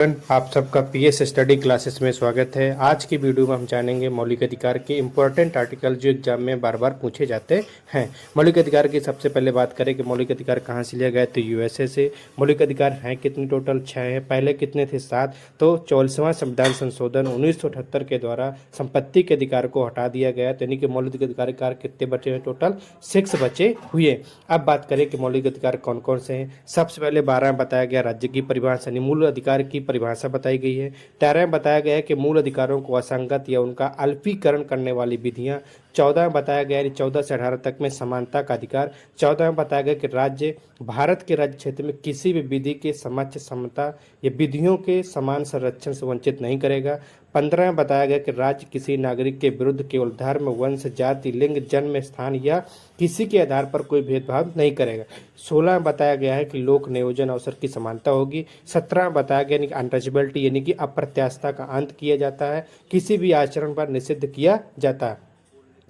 आप सबका PS study classes में स्वागत है। आज की वीडियो में हम जानेंगे मौलिक अधिकार के इम्पोर्टेंट आर्टिकल जो एग्जाम में बार बार पूछे जाते हैं। मौलिक अधिकार की सबसे पहले बात करें कि मौलिक अधिकार कहाँ से लिया गया, तो यूएसए से। मौलिक अधिकार हैं कितने, टोटल 6 हैं। पहले कितने थे, 7। तो 44वां संविधान संशोधन 1978 के द्वारा संपत्ति के अधिकार को हटा दिया गया, तो यानी कि मौलिक अधिकार कितने बचे हैं, टोटल 6 बचे हुए। अब बात करें कि मौलिक अधिकार कौन कौन से हैं। सबसे पहले 12 बताया गया राज्य की परिभाषा, यानी मूल अधिकार की परिभाषा बताई गई है। 13 बताया गया है कि मूल अधिकारों को असंगत या उनका अल्पीकरण करने वाली विधियां। 14 बताया गया है 14 से 18 तक में समानता का अधिकार। 14 बताया गया कि राज्य भारत के राज्य क्षेत्र में किसी भी विधि के समक्ष समता या विधियों के समान संरक्षण से वंचित नहीं करेगा। 15 बताया गया कि राज्य किसी नागरिक के विरुद्ध केवल धर्म, वंश, जाति, लिंग, जन्म स्थान या किसी के आधार पर कोई भेदभाव नहीं करेगा। 16 बताया गया है कि लोक नियोजन अवसर की समानता होगी। 17 बताया गया कि अनटचेबिलिटी यानी कि अप्रत्यास्थता का अंत किया जाता है, किसी भी आचरण पर निषिद्ध किया जाता है।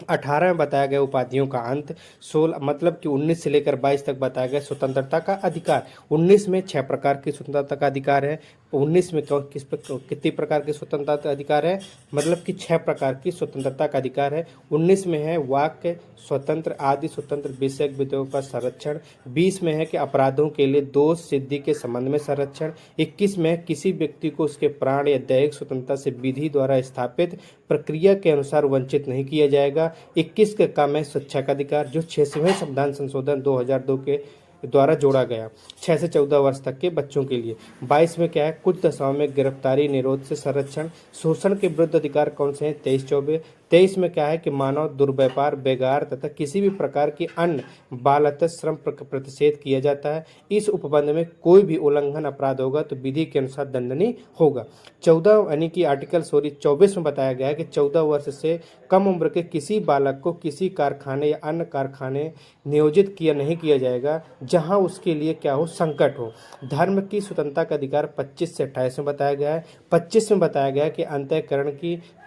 18 में बताया गया उपाधियों का अंत। 16 मतलब कि 19 से लेकर 22 तक बताया गया स्वतंत्रता का अधिकार। 19 में 6 प्रकार की स्वतंत्रता का अधिकार है। 19 में कितनी प्रकार के स्वतंत्रता का अधिकार है, मतलब कि 6 प्रकार की स्वतंत्रता का अधिकार है। 19 में है वाक्य स्वतंत्र, आदि स्वतंत्र विषयक विधियों का संरक्षण। 20 में है कि अपराधों के लिए दोष सिद्धि के संबंध में संरक्षण। 21 में है किसी व्यक्ति को उसके प्राण या दैहिक स्वतंत्रता से विधि द्वारा स्थापित प्रक्रिया के अनुसार वंचित नहीं किया जाएगा। 21 का काम है शिक्षा का अधिकार, जो 6वें संविधान संशोधन 2002 के द्वारा जोड़ा गया, 6 से 14 वर्ष तक के बच्चों के लिए। 22 में क्या है, कुछ दशाओं में गिरफ्तारी निरोध से संरक्षण। शोषण के विरुद्ध अधिकार कौन से हैं, 23-24। 23 में क्या है कि मानव दुर्व्यापार, बेगार तथा किसी भी प्रकार की अन्य बाल श्रम प्रतिषेध किया जाता है। इस उपबंध में कोई भी उल्लंघन अपराध होगा तो विधि के अनुसार दंडनीय होगा। 14 यानी कि आर्टिकल 24 में बताया गया है कि 14 वर्ष से कम उम्र के किसी बालक को किसी कारखाने या अन्य कारखाने नियोजित नहीं किया जाएगा जहां उसके लिए क्या हो, संकट हो। धर्म की स्वतंत्रता का अधिकार 25 से 28 में बताया गया है। 25 में बताया गया है कि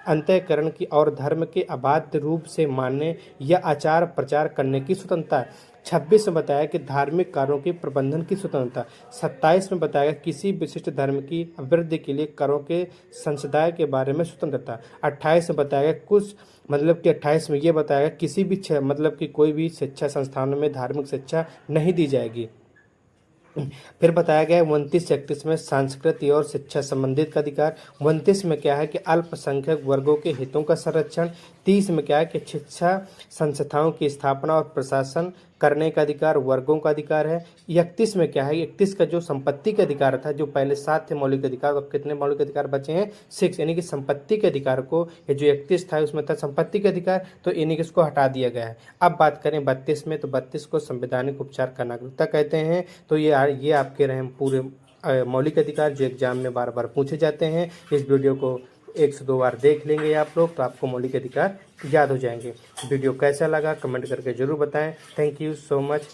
अंतःकरण की और धर्म के अबाध्य रूप से मानने या आचार प्रचार करने की स्वतंत्रता है। 26 में बताया कि धार्मिक कार्यों के प्रबंधन की स्वतंत्रता। 27 में बताया किसी विशिष्ट धर्म की अभिवृद्धि के लिए करों के संसदाय के बारे में स्वतंत्रता। 28 में बताया कुछ मतलब कि 28 में ये बताया किसी भी मतलब कि कोई भी शिक्षा संस्थानों में धार्मिक शिक्षा नहीं दी जाएगी। फिर बताया गया है 29 से 31 में संस्कृति और शिक्षा संबंधित का अधिकार। 29 में क्या है कि अल्पसंख्यक वर्गों के हितों का संरक्षण। 30 में क्या है कि शिक्षा संस्थाओं की स्थापना और प्रशासन करने का अधिकार वर्गों का अधिकार है। 31 में क्या है, 31 का जो संपत्ति का अधिकार था, जो पहले 7 थे मौलिक अधिकार, अब कितने मौलिक अधिकार बचे हैं, 6, यानी कि संपत्ति के अधिकार को, ये जो 31 था उसमें था संपत्ति के अधिकार, तो यानी कि इसको हटा दिया गया है। अब बात करें 32 में, तो 32 को संवैधानिक उपचार का नागरिकता कहते हैं। तो ये आपके रहे पूरे मौलिक अधिकार जो एग्जाम में बार बार पूछे जाते हैं। इस वीडियो को 1 से 2 बार देख लेंगे आप लोग तो आपको मौलिक अधिकार याद हो जाएंगे। वीडियो कैसा लगा कमेंट करके जरूर बताएं। Thank you so much.